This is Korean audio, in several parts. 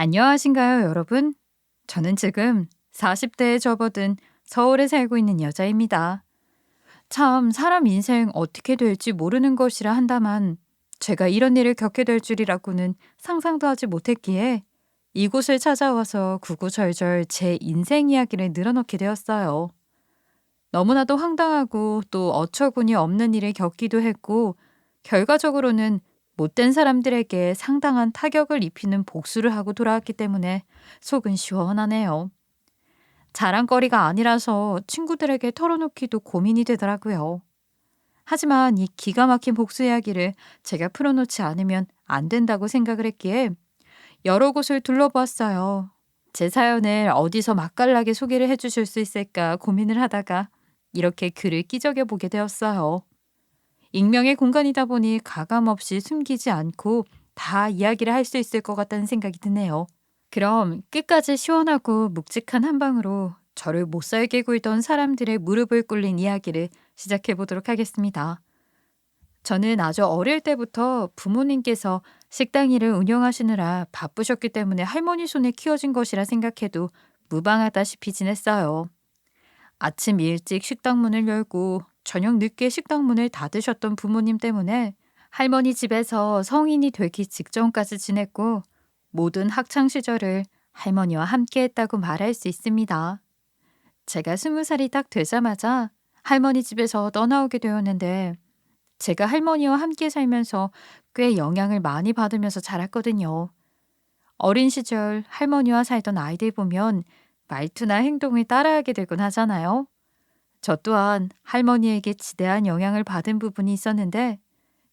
안녕하신가요, 여러분? 저는 지금 40대에 접어든 서울에 살고 있는 여자입니다. 참, 사람 인생 어떻게 될지 모르는 것이라 한다만, 제가 이런 일을 겪게 될 줄이라고는 상상도 하지 못했기에 이곳을 찾아와서 구구절절 제 인생 이야기를 늘어놓게 되었어요. 너무나도 황당하고 또 어처구니 없는 일을 겪기도 했고, 결과적으로는 못된 사람들에게 상당한 타격을 입히는 복수를 하고 돌아왔기 때문에 속은 시원하네요. 자랑거리가 아니라서 친구들에게 털어놓기도 고민이 되더라고요. 하지만 이 기가 막힌 복수 이야기를 제가 풀어놓지 않으면 안 된다고 생각을 했기에 여러 곳을 둘러보았어요. 제 사연을 어디서 맛깔나게 소개를 해주실 수 있을까 고민을 하다가 이렇게 글을 끼적여 보게 되었어요. 익명의 공간이다 보니 가감없이 숨기지 않고 다 이야기를 할 수 있을 것 같다는 생각이 드네요. 그럼 끝까지 시원하고 묵직한 한 방으로 저를 못 살게 굴던 사람들의 무릎을 꿇린 이야기를 시작해 보도록 하겠습니다. 저는 아주 어릴 때부터 부모님께서 식당 일을 운영하시느라 바쁘셨기 때문에 할머니 손에 키워진 것이라 생각해도 무방하다시피 지냈어요. 아침 일찍 식당 문을 열고 저녁 늦게 식당 문을 닫으셨던 부모님 때문에 할머니 집에서 성인이 되기 직전까지 지냈고 모든 학창 시절을 할머니와 함께 했다고 말할 수 있습니다. 제가 20살이 딱 되자마자 할머니 집에서 떠나오게 되었는데 제가 할머니와 함께 살면서 꽤 영향을 많이 받으면서 자랐거든요. 어린 시절 할머니와 살던 아이들 보면 말투나 행동을 따라하게 되곤 하잖아요. 저 또한 할머니에게 지대한 영향을 받은 부분이 있었는데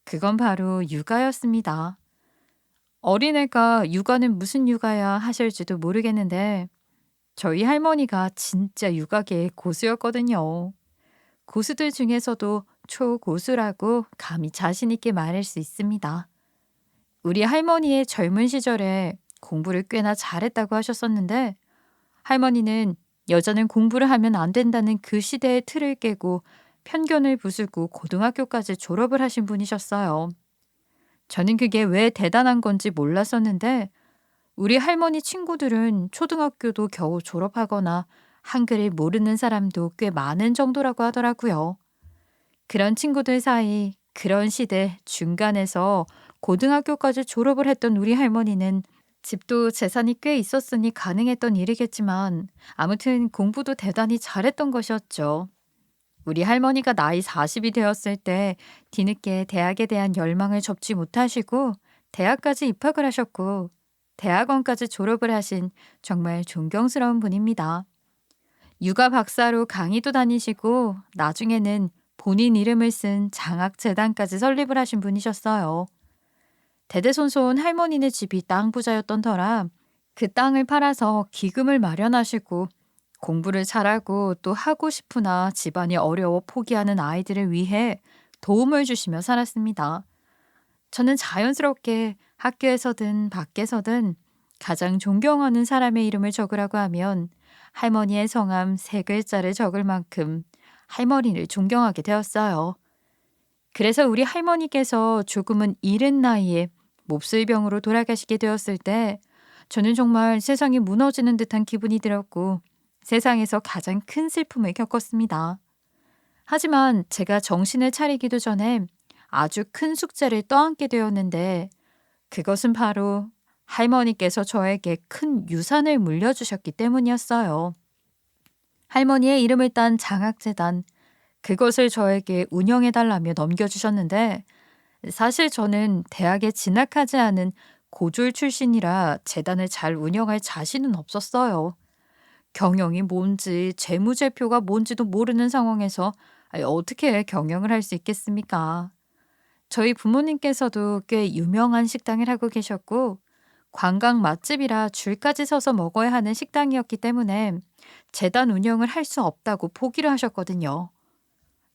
그건 바로 육아였습니다. 어린애가 육아는 무슨 육아야 하실지도 모르겠는데 저희 할머니가 진짜 육아계의 고수였거든요. 고수들 중에서도 초고수라고 감히 자신 있게 말할 수 있습니다. 우리 할머니의 젊은 시절에 공부를 꽤나 잘했다고 하셨었는데 할머니는 여자는 공부를 하면 안 된다는 그 시대의 틀을 깨고 편견을 부수고 고등학교까지 졸업을 하신 분이셨어요. 저는 그게 왜 대단한 건지 몰랐었는데 우리 할머니 친구들은 초등학교도 겨우 졸업하거나 한글을 모르는 사람도 꽤 많은 정도라고 하더라고요. 그런 친구들 사이 그런 시대 중간에서 고등학교까지 졸업을 했던 우리 할머니는 집도 재산이 꽤 있었으니 가능했던 일이겠지만 아무튼 공부도 대단히 잘했던 것이었죠. 우리 할머니가 나이 40이 되었을 때 뒤늦게 대학에 대한 열망을 접지 못하시고 대학까지 입학을 하셨고 대학원까지 졸업을 하신 정말 존경스러운 분입니다. 육아 박사로 강의도 다니시고 나중에는 본인 이름을 쓴 장학재단까지 설립을 하신 분이셨어요. 대대손손 할머니네 집이 땅 부자였던 터라 그 땅을 팔아서 기금을 마련하시고 공부를 잘하고 또 하고 싶으나 집안이 어려워 포기하는 아이들을 위해 도움을 주시며 살았습니다. 저는 자연스럽게 학교에서든 밖에서든 가장 존경하는 사람의 이름을 적으라고 하면 할머니의 성함 3글자를 적을 만큼 할머니를 존경하게 되었어요. 그래서 우리 할머니께서 조금은 이른 나이에 몹쓸병으로 돌아가시게 되었을 때 저는 정말 세상이 무너지는 듯한 기분이 들었고 세상에서 가장 큰 슬픔을 겪었습니다. 하지만 제가 정신을 차리기도 전에 아주 큰 숙제를 떠안게 되었는데 그것은 바로 할머니께서 저에게 큰 유산을 물려주셨기 때문이었어요. 할머니의 이름을 딴 장학재단, 그것을 저에게 운영해달라며 넘겨주셨는데 사실 저는 대학에 진학하지 않은 고졸 출신이라 재단을 잘 운영할 자신은 없었어요. 경영이 뭔지 재무제표가 뭔지도 모르는 상황에서 어떻게 경영을 할 수 있겠습니까? 저희 부모님께서도 꽤 유명한 식당을 하고 계셨고 관광 맛집이라 줄까지 서서 먹어야 하는 식당이었기 때문에 재단 운영을 할 수 없다고 포기를 하셨거든요.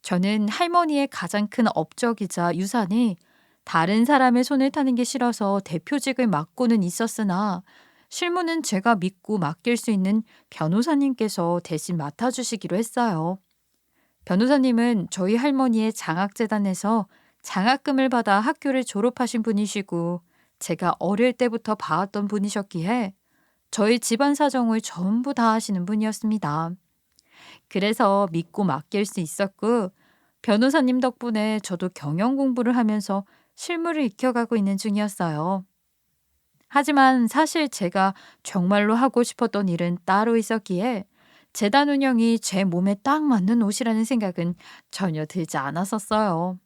저는 할머니의 가장 큰 업적이자 유산이 다른 사람의 손을 타는 게 싫어서 대표직을 맡고는 있었으나 실무는 제가 믿고 맡길 수 있는 변호사님께서 대신 맡아주시기로 했어요. 변호사님은 저희 할머니의 장학재단에서 장학금을 받아 학교를 졸업하신 분이시고 제가 어릴 때부터 봐왔던 분이셨기에 저희 집안 사정을 전부 다 아시는 분이었습니다. 그래서 믿고 맡길 수 있었고, 변호사님 덕분에 저도 경영 공부를 하면서 실무를 익혀가고 있는 중이었어요. 하지만 사실 제가 정말로 하고 싶었던 일은 따로 있었기에 재단 운영이 제 몸에 딱 맞는 옷이라는 생각은 전혀 들지 않았었어요.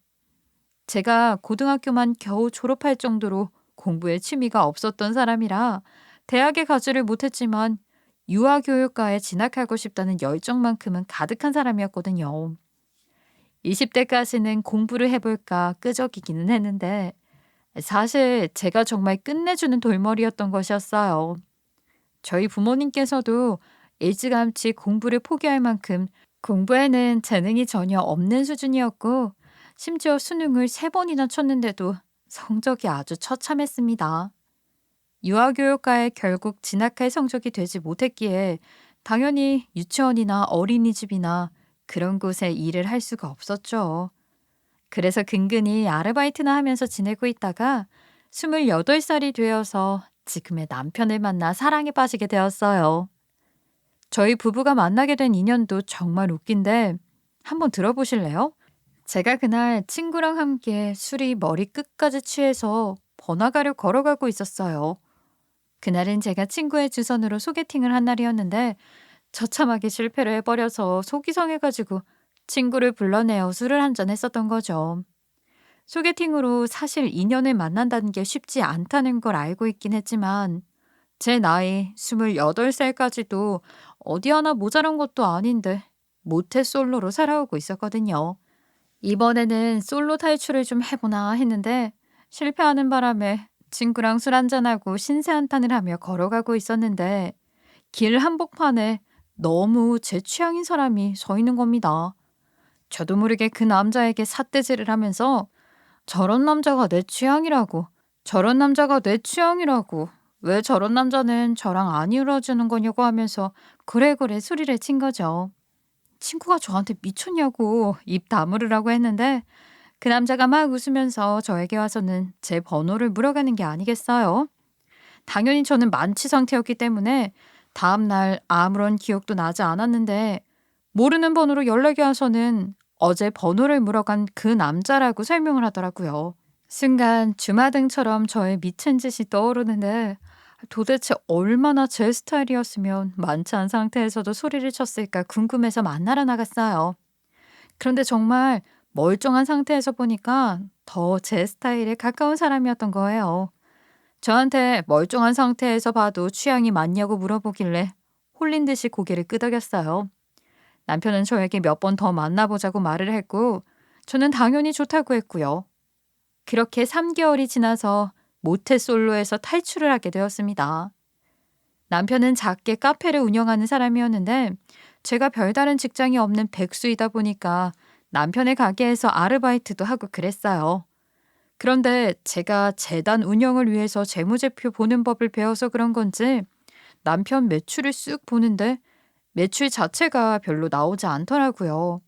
제가 고등학교만 겨우 졸업할 정도로 공부에 취미가 없었던 사람이라 대학에 가지를 못했지만 유아교육과에 진학하고 싶다는 열정만큼은 가득한 사람이었거든요. 20대까지는 공부를 해볼까 끄적이기는 했는데 사실 제가 정말 끝내주는 돌머리였던 것이었어요. 저희 부모님께서도 일찌감치 공부를 포기할 만큼 공부에는 재능이 전혀 없는 수준이었고, 심지어 수능을 3번이나 쳤는데도 성적이 아주 처참했습니다. 유아교육과에 결국 진학할 성적이 되지 못했기에 당연히 유치원이나 어린이집이나 그런 곳에 일을 할 수가 없었죠. 그래서 근근히 아르바이트나 하면서 지내고 있다가 28살이 되어서 지금의 남편을 만나 사랑에 빠지게 되었어요. 저희 부부가 만나게 된 인연도 정말 웃긴데 한번 들어보실래요? 제가 그날 친구랑 함께 술이 머리 끝까지 취해서 번화가를 걸어가고 있었어요. 그날은 제가 친구의 주선으로 소개팅을 한 날이었는데 처참하게 실패를 해버려서 속이 상해가지고 친구를 불러내어 술을 한잔 했었던 거죠. 소개팅으로 사실 인연을 만난다는 게 쉽지 않다는 걸 알고 있긴 했지만 제 나이 28살까지도 어디 하나 모자란 것도 아닌데 모태 솔로로 살아오고 있었거든요. 이번에는 솔로 탈출을 좀 해보나 했는데 실패하는 바람에 친구랑 술 한잔하고 신세 한탄을 하며 걸어가고 있었는데 길 한복판에 너무 제 취향인 사람이 서 있는 겁니다. 저도 모르게 그 남자에게 삿대질을 하면서 저런 남자가 내 취향이라고, 저런 남자가 내 취향이라고, 왜 저런 남자는 저랑 안 이루어지는 거냐고 하면서 그래 소리를 친 거죠. 친구가 저한테 미쳤냐고 입 다물으라고 했는데 그 남자가 막 웃으면서 저에게 와서는 제 번호를 물어가는 게 아니겠어요? 당연히 저는 만취 상태였기 때문에 다음날 아무런 기억도 나지 않았는데 모르는 번호로 연락이 와서는 어제 번호를 물어간 그 남자라고 설명을 하더라고요. 순간 주마등처럼 저의 미친 짓이 떠오르는데 도대체 얼마나 제 스타일이었으면 만취한 상태에서도 소리를 쳤을까 궁금해서 만나러 나갔어요. 그런데 정말 멀쩡한 상태에서 보니까 더 제 스타일에 가까운 사람이었던 거예요. 저한테 멀쩡한 상태에서 봐도 취향이 맞냐고 물어보길래 홀린 듯이 고개를 끄덕였어요. 남편은 저에게 몇 번 더 만나보자고 말을 했고 저는 당연히 좋다고 했고요. 그렇게 3개월이 지나서 모태솔로에서 탈출을 하게 되었습니다. 남편은 작게 카페를 운영하는 사람이었는데 제가 별다른 직장이 없는 백수이다 보니까 남편의 가게에서 아르바이트도 하고 그랬어요. 그런데 제가 재단 운영을 위해서 재무제표 보는 법을 배워서 그런 건지 남편 매출을 쓱 보는데 매출 자체가 별로 나오지 않더라고요.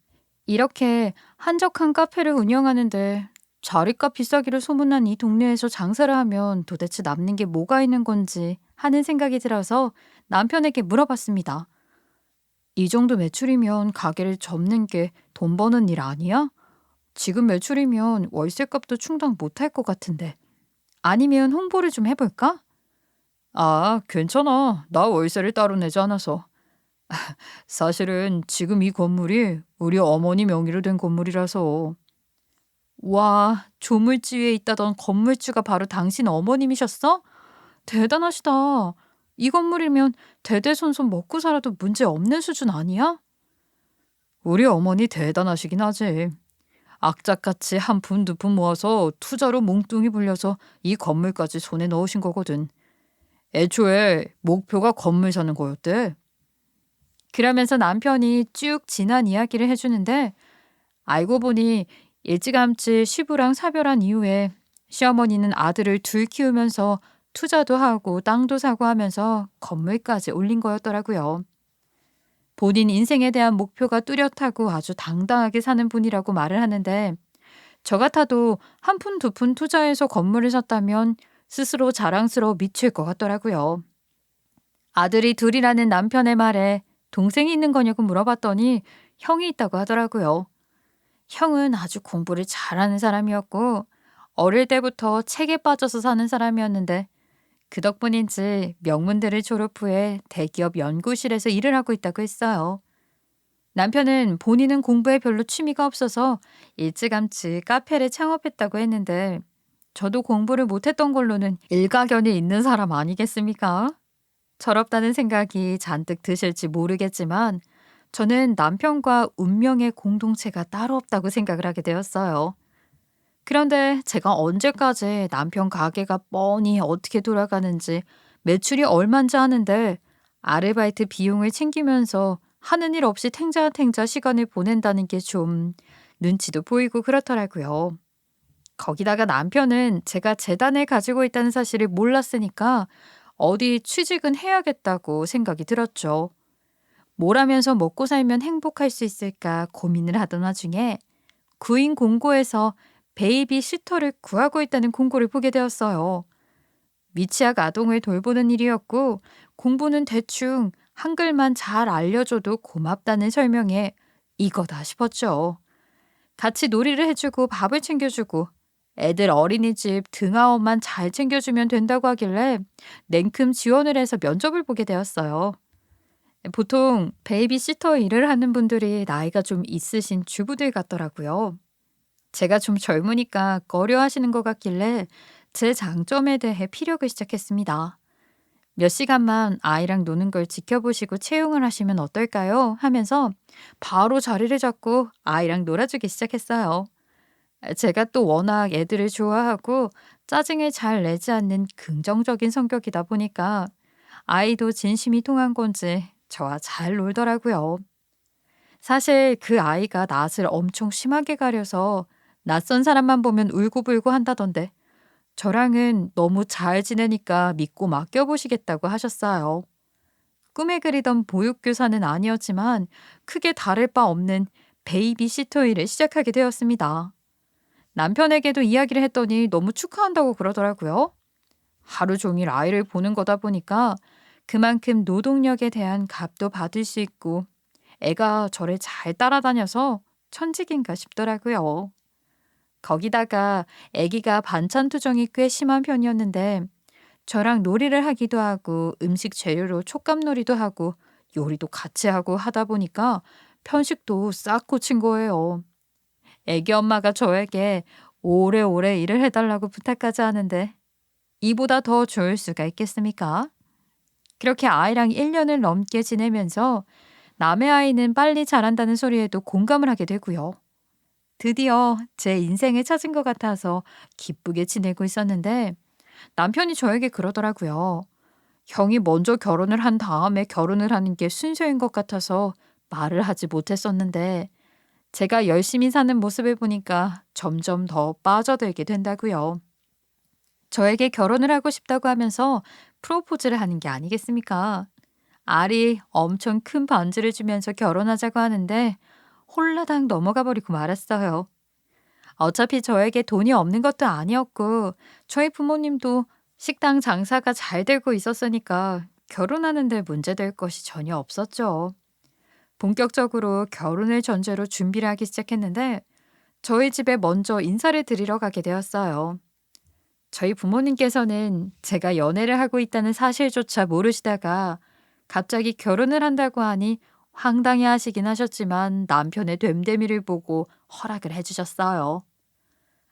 이렇게 한적한 카페를 운영하는데 자리값 비싸기로 소문난 이 동네에서 장사를 하면 도대체 남는 게 뭐가 있는 건지 하는 생각이 들어서 남편에게 물어봤습니다. 이 정도 매출이면 가게를 접는 게 돈 버는 일 아니야? 지금 매출이면 월세값도 충당 못할 것 같은데. 아니면 홍보를 좀 해볼까? 아, 괜찮아. 나 월세를 따로 내지 않아서. 사실은 지금 이 건물이 우리 어머니 명의로 된 건물이라서. 와, 조물주에 있다던 건물주가 바로 당신 어머님이셨어? 대단하시다. 이 건물이면 대대손손 먹고 살아도 문제 없는 수준 아니야? 우리 어머니 대단하시긴 하지. 악착같이 한 푼 두 푼 모아서 투자로 몽뚱이 불려서 이 건물까지 손에 넣으신 거거든. 애초에 목표가 건물 사는 거였대. 그러면서 남편이 쭉 지난 이야기를 해주는데 알고 보니 일찌감치 시부랑 사별한 이후에 시어머니는 아들을 둘 키우면서 투자도 하고 땅도 사고 하면서 건물까지 올린 거였더라고요. 본인 인생에 대한 목표가 뚜렷하고 아주 당당하게 사는 분이라고 말을 하는데 저 같아도 한 푼 두 푼 투자해서 건물을 샀다면 스스로 자랑스러워 미칠 것 같더라고요. 아들이 둘이라는 남편의 말에 동생이 있는 거냐고 물어봤더니 형이 있다고 하더라고요. 형은 아주 공부를 잘하는 사람이었고 어릴 때부터 책에 빠져서 사는 사람이었는데 그 덕분인지 명문대를 졸업 후에 대기업 연구실에서 일을 하고 있다고 했어요. 남편은 본인은 공부에 별로 취미가 없어서 일찌감치 카페를 창업했다고 했는데 저도 공부를 못했던 걸로는 일가견이 있는 사람 아니겠습니까? 철없다는 생각이 잔뜩 드실지 모르겠지만 저는 남편과 운명의 공동체가 따로 없다고 생각을 하게 되었어요. 그런데 제가 언제까지 남편 가게가 뻔히 어떻게 돌아가는지 매출이 얼만지 아는데 아르바이트 비용을 챙기면서 하는 일 없이 탱자탱자 시간을 보낸다는 게 좀 눈치도 보이고 그렇더라고요. 거기다가 남편은 제가 재단을 가지고 있다는 사실을 몰랐으니까 어디 취직은 해야겠다고 생각이 들었죠. 뭘 하면서 먹고 살면 행복할 수 있을까 고민을 하던 와중에 구인 공고에서 베이비 시터를 구하고 있다는 공고를 보게 되었어요. 미취학 아동을 돌보는 일이었고 공부는 대충 한글만 잘 알려줘도 고맙다는 설명에 이거다 싶었죠. 같이 놀이를 해주고 밥을 챙겨주고 애들 어린이집 등하원만 잘 챙겨주면 된다고 하길래 냉큼 지원을 해서 면접을 보게 되었어요. 보통 베이비시터 일을 하는 분들이 나이가 좀 있으신 주부들 같더라고요. 제가 좀 젊으니까 꺼려하시는 것 같길래 제 장점에 대해 피력을 시작했습니다. 몇 시간만 아이랑 노는 걸 지켜보시고 채용을 하시면 어떨까요? 하면서 바로 자리를 잡고 아이랑 놀아주기 시작했어요. 제가 또 워낙 애들을 좋아하고 짜증을 잘 내지 않는 긍정적인 성격이다 보니까 아이도 진심이 통한 건지 저와 잘 놀더라고요. 사실 그 아이가 낯을 엄청 심하게 가려서 낯선 사람만 보면 울고불고 한다던데 저랑은 너무 잘 지내니까 믿고 맡겨보시겠다고 하셨어요. 꿈에 그리던 보육교사는 아니었지만 크게 다를 바 없는 베이비시터 일을 시작하게 되었습니다. 남편에게도 이야기를 했더니 너무 축하한다고 그러더라고요. 하루 종일 아이를 보는 거다 보니까 그만큼 노동력에 대한 값도 받을 수 있고 애가 저를 잘 따라다녀서 천직인가 싶더라고요. 거기다가 아기가 반찬 투정이 꽤 심한 편이었는데 저랑 놀이를 하기도 하고 음식 재료로 촉감놀이도 하고 요리도 같이 하고 하다 보니까 편식도 싹 고친 거예요. 애기 엄마가 저에게 오래오래 일을 해달라고 부탁까지 하는데 이보다 더 좋을 수가 있겠습니까? 그렇게 아이랑 1년을 넘게 지내면서 남의 아이는 빨리 자란다는 소리에도 공감을 하게 되고요. 드디어 제 인생을 찾은 것 같아서 기쁘게 지내고 있었는데 남편이 저에게 그러더라고요. 형이 먼저 결혼을 한 다음에 결혼을 하는 게 순서인 것 같아서 말을 하지 못했었는데 제가 열심히 사는 모습을 보니까 점점 더 빠져들게 된다고요. 저에게 결혼을 하고 싶다고 하면서 프로포즈를 하는 게 아니겠습니까? 알이 엄청 큰 반지를 주면서 결혼하자고 하는데 홀라당 넘어가 버리고 말았어요. 어차피 저에게 돈이 없는 것도 아니었고 저희 부모님도 식당 장사가 잘 되고 있었으니까 결혼하는 데 문제될 것이 전혀 없었죠. 본격적으로 결혼을 전제로 준비를 하기 시작했는데 저희 집에 먼저 인사를 드리러 가게 되었어요. 저희 부모님께서는 제가 연애를 하고 있다는 사실조차 모르시다가 갑자기 결혼을 한다고 하니 황당해 하시긴 하셨지만 남편의 됨됨이를 보고 허락을 해주셨어요.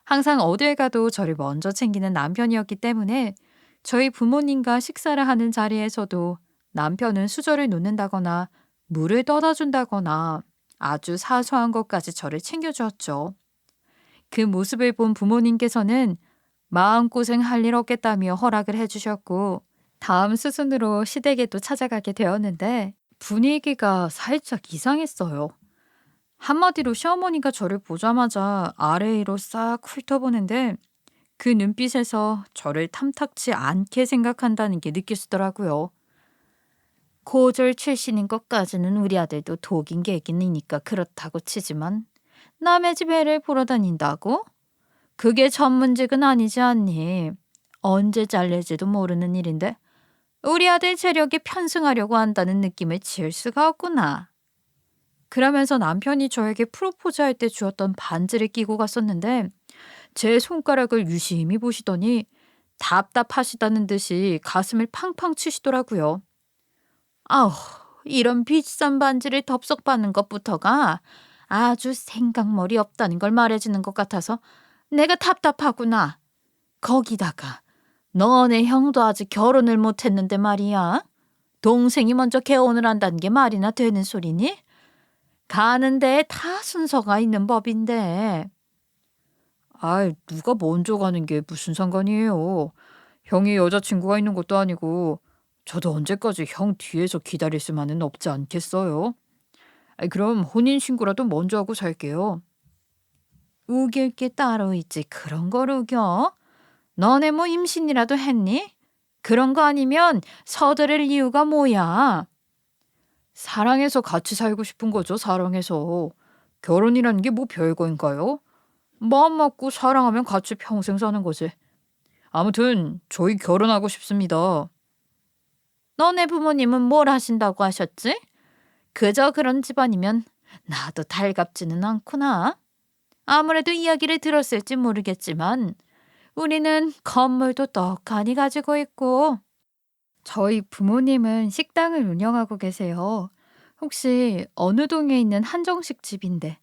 항상 어딜 가도 저를 먼저 챙기는 남편이었기 때문에 저희 부모님과 식사를 하는 자리에서도 남편은 수저를 놓는다거나 물을 떠다 준다거나 아주 사소한 것까지 저를 챙겨주었죠. 그 모습을 본 부모님께서는 마음고생 할 일 없겠다며 허락을 해주셨고 다음 수순으로 시댁에도 찾아가게 되었는데 분위기가 살짝 이상했어요. 한마디로 시어머니가 저를 보자마자 아래로 싹 훑어보는데 그 눈빛에서 저를 탐탁치 않게 생각한다는 게 느껴지더라고요. 고졸 출신인 것까지는 우리 아들도 독인 개긴이니까 그렇다고 치지만 남의 집 애를 보러 다닌다고? 그게 전문직은 아니지 않니? 언제 잘릴지도 모르는 일인데 우리 아들 재력에 편승하려고 한다는 느낌을 지울 수가 없구나. 그러면서 남편이 저에게 프로포즈할 때 주었던 반지를 끼고 갔었는데 제 손가락을 유심히 보시더니 답답하시다는 듯이 가슴을 팡팡 치시더라고요. 아우, 이런 비싼 반지를 덥석 받는 것부터가 아주 생각머리 없다는 걸 말해주는 것 같아서 내가 답답하구나. 거기다가 너네 형도 아직 결혼을 못했는데 말이야. 동생이 먼저 개혼을 한다는 게 말이나 되는 소리니? 가는 데에 다 순서가 있는 법인데. 아이, 누가 먼저 가는 게 무슨 상관이에요. 형이 여자친구가 있는 것도 아니고 저도 언제까지 형 뒤에서 기다릴 수만은 없지 않겠어요? 아이, 그럼 혼인신고라도 먼저 하고 살게요. 우길 게 따로 있지 그런 걸 우겨? 너네 뭐 임신이라도 했니? 그런 거 아니면 서두를 이유가 뭐야? 사랑해서 같이 살고 싶은 거죠, 사랑해서. 결혼이라는 게 뭐 별거인가요? 마음 맞고 사랑하면 같이 평생 사는 거지. 아무튼 저희 결혼하고 싶습니다. 너네 부모님은 뭘 하신다고 하셨지? 그저 그런 집안이면 나도 달갑지는 않구나. 아무래도 이야기를 들었을지 모르겠지만 우리는 건물도 떡하니 가지고 있고. 저희 부모님은 식당을 운영하고 계세요. 혹시 어느 동에 있는 한정식 집인데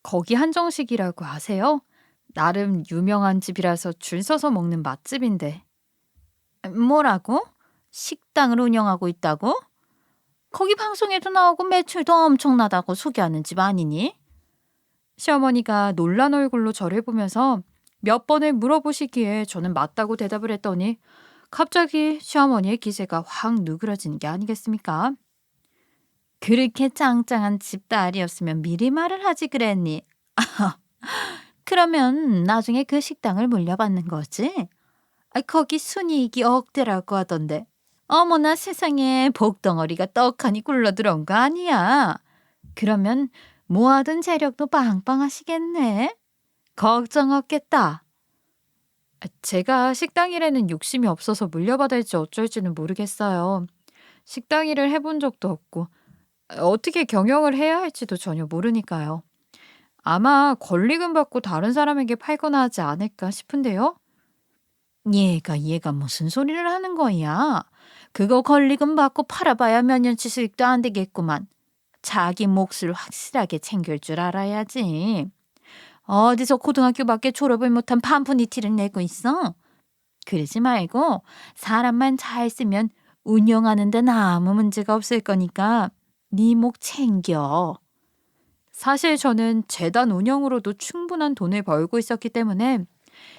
거기 한정식이라고 아세요? 나름 유명한 집이라서 줄 서서 먹는 맛집인데. 뭐라고? 식당을 운영하고 있다고? 거기 방송에도 나오고 매출도 엄청나다고 소개하는 집 아니니? 시어머니가 놀란 얼굴로 저를 보면서 몇 번을 물어보시기에 저는 맞다고 대답을 했더니 갑자기 시어머니의 기세가 확 누그러지는 게 아니겠습니까? 그렇게 짱짱한 집딸이었으면 미리 말을 하지 그랬니? 그러면 나중에 그 식당을 물려받는 거지? 거기 순이익이 억대라고 하던데. 어머나 세상에 복덩어리가 떡하니 굴러 들어온 거 아니야. 그러면 모아둔 재력도 빵빵하시겠네. 걱정 없겠다. 제가 식당 일에는 욕심이 없어서 물려받을지 어쩔지는 모르겠어요. 식당 일을 해본 적도 없고 어떻게 경영을 해야 할지도 전혀 모르니까요. 아마 권리금 받고 다른 사람에게 팔거나 하지 않을까 싶은데요. 얘가 무슨 소리를 하는 거야? 그거 권리금 받고 팔아봐야 몇 년치 수익도 안 되겠구만. 자기 몫을 확실하게 챙길 줄 알아야지. 어디서 고등학교밖에 졸업을 못한 반푼이 티를 내고 있어? 그러지 말고 사람만 잘 쓰면 운영하는 데는 아무 문제가 없을 거니까 네 목 챙겨. 사실 저는 재단 운영으로도 충분한 돈을 벌고 있었기 때문에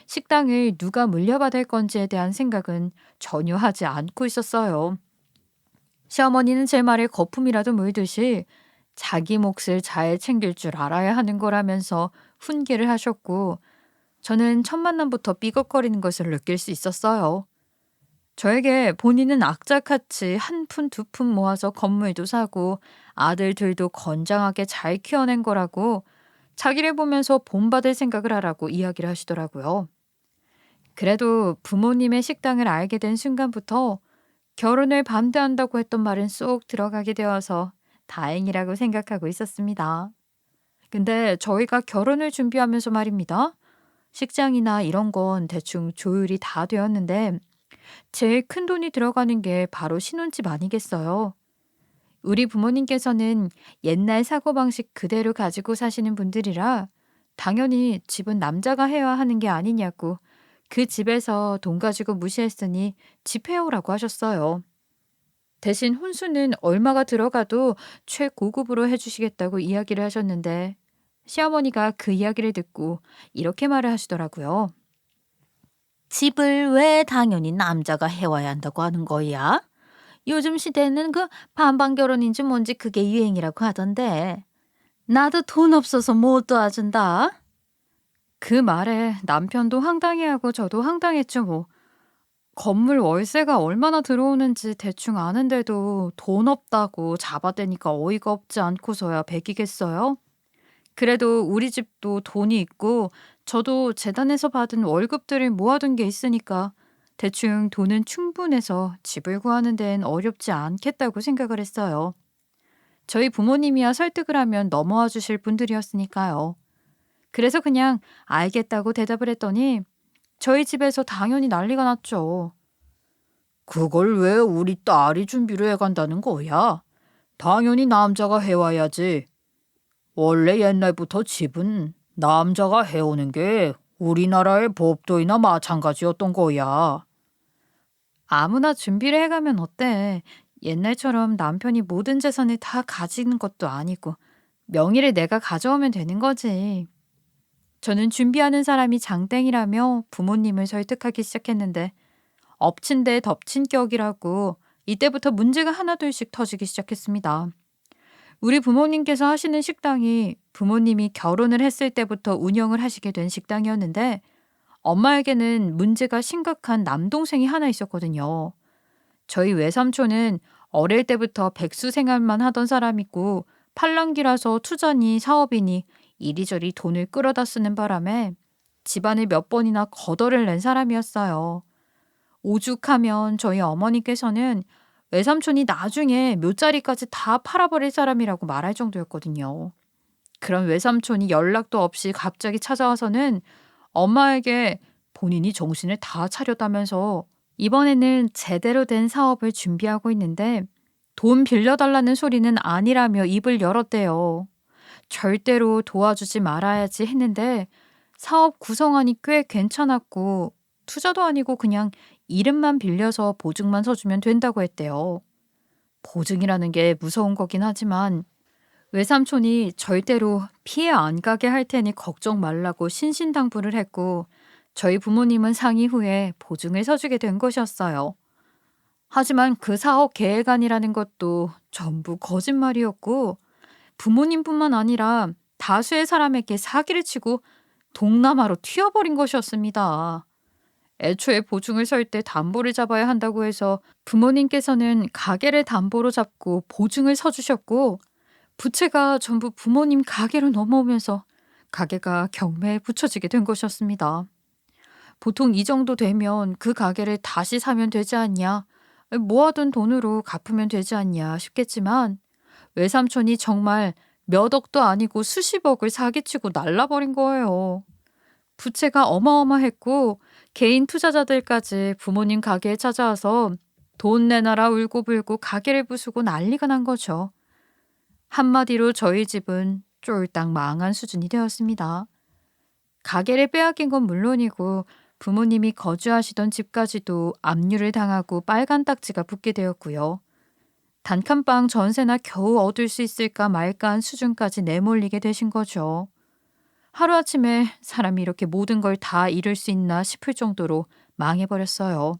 식당을 누가 물려받을 건지에 대한 생각은 전혀 하지 않고 있었어요. 시어머니는 제 말에 거품이라도 물듯이 자기 몫을 잘 챙길 줄 알아야 하는 거라면서 훈계를 하셨고 저는 첫 만남부터 삐걱거리는 것을 느낄 수 있었어요. 저에게 본인은 악착같이 한 푼 두 푼 모아서 건물도 사고 아들들도 건장하게 잘 키워낸 거라고 자기를 보면서 본받을 생각을 하라고 이야기를 하시더라고요. 그래도 부모님의 식당을 알게 된 순간부터 결혼을 반대한다고 했던 말은 쏙 들어가게 되어서 다행이라고 생각하고 있었습니다. 근데 저희가 결혼을 준비하면서 말입니다. 식장이나 이런 건 대충 조율이 다 되었는데 제일 큰 돈이 들어가는 게 바로 신혼집 아니겠어요? 우리 부모님께서는 옛날 사고방식 그대로 가지고 사시는 분들이라 당연히 집은 남자가 해야 하는 게 아니냐고 그 집에서 돈 가지고 무시했으니 집 해오라고 하셨어요. 대신 혼수는 얼마가 들어가도 최고급으로 해주시겠다고 이야기를 하셨는데 시어머니가 그 이야기를 듣고 이렇게 말을 하시더라고요. 집을 왜 당연히 남자가 해와야 한다고 하는 거야? 요즘 시대는 그 반반 결혼인지 뭔지 그게 유행이라고 하던데. 나도 돈 없어서 못 도와준다. 그 말에 남편도 황당해하고 저도 황당했죠 뭐. 건물 월세가 얼마나 들어오는지 대충 아는데도 돈 없다고 잡아대니까 어이가 없지 않고서야 배기겠어요? 그래도 우리 집도 돈이 있고 저도 재단에서 받은 월급들을 모아둔 게 있으니까 대충 돈은 충분해서 집을 구하는 데는 어렵지 않겠다고 생각을 했어요. 저희 부모님이야 설득을 하면 넘어와 주실 분들이었으니까요. 그래서 그냥 알겠다고 대답을 했더니 저희 집에서 당연히 난리가 났죠. 그걸 왜 우리 딸이 준비를 해간다는 거야? 당연히 남자가 해와야지. 원래 옛날부터 집은 남자가 해오는 게 우리나라의 법도이나 마찬가지였던 거야. 아무나 준비를 해가면 어때? 옛날처럼 남편이 모든 재산을 다 가지는 것도 아니고 명의를 내가 가져오면 되는 거지. 저는 준비하는 사람이 장땡이라며 부모님을 설득하기 시작했는데 엎친 데 덮친 격이라고 이때부터 문제가 하나둘씩 터지기 시작했습니다. 우리 부모님께서 하시는 식당이 부모님이 결혼을 했을 때부터 운영을 하시게 된 식당이었는데 엄마에게는 문제가 심각한 남동생이 하나 있었거든요. 저희 외삼촌은 어릴 때부터 백수 생활만 하던 사람이고 팔랑귀라서 투자니 사업이니 이리저리 돈을 끌어다 쓰는 바람에 집안을 몇 번이나 거덜을 낸 사람이었어요. 오죽하면 저희 어머니께서는 외삼촌이 나중에 묘자리까지 다 팔아버릴 사람이라고 말할 정도였거든요. 그런 외삼촌이 연락도 없이 갑자기 찾아와서는 엄마에게 본인이 정신을 다 차렸다면서 이번에는 제대로 된 사업을 준비하고 있는데 돈 빌려달라는 소리는 아니라며 입을 열었대요. 절대로 도와주지 말아야지 했는데 사업 구성안이 꽤 괜찮았고 투자도 아니고 그냥 이름만 빌려서 보증만 서주면 된다고 했대요. 보증이라는 게 무서운 거긴 하지만 외삼촌이 절대로 피해 안 가게 할 테니 걱정 말라고 신신당부를 했고 저희 부모님은 상의 후에 보증을 서주게 된 것이었어요. 하지만 그 사업 계획안이라는 것도 전부 거짓말이었고 부모님뿐만 아니라 다수의 사람에게 사기를 치고 동남아로 튀어버린 것이었습니다. 애초에 보증을 설 때 담보를 잡아야 한다고 해서 부모님께서는 가게를 담보로 잡고 보증을 서주셨고 부채가 전부 부모님 가게로 넘어오면서 가게가 경매에 붙여지게 된 것이었습니다. 보통 이 정도 되면 그 가게를 다시 사면 되지 않냐, 모아둔 돈으로 갚으면 되지 않냐 싶겠지만 외삼촌이 정말 몇 억도 아니고 수십억을 사기치고 날라버린 거예요. 부채가 어마어마했고 개인 투자자들까지 부모님 가게에 찾아와서 돈 내놔라 울고불고 가게를 부수고 난리가 난 거죠. 한마디로 저희 집은 쫄딱 망한 수준이 되었습니다. 가게를 빼앗긴 건 물론이고 부모님이 거주하시던 집까지도 압류를 당하고 빨간 딱지가 붙게 되었고요. 단칸방 전세나 겨우 얻을 수 있을까 말까 한 수준까지 내몰리게 되신 거죠. 하루아침에 사람이 이렇게 모든 걸 다 잃을 수 있나 싶을 정도로 망해버렸어요.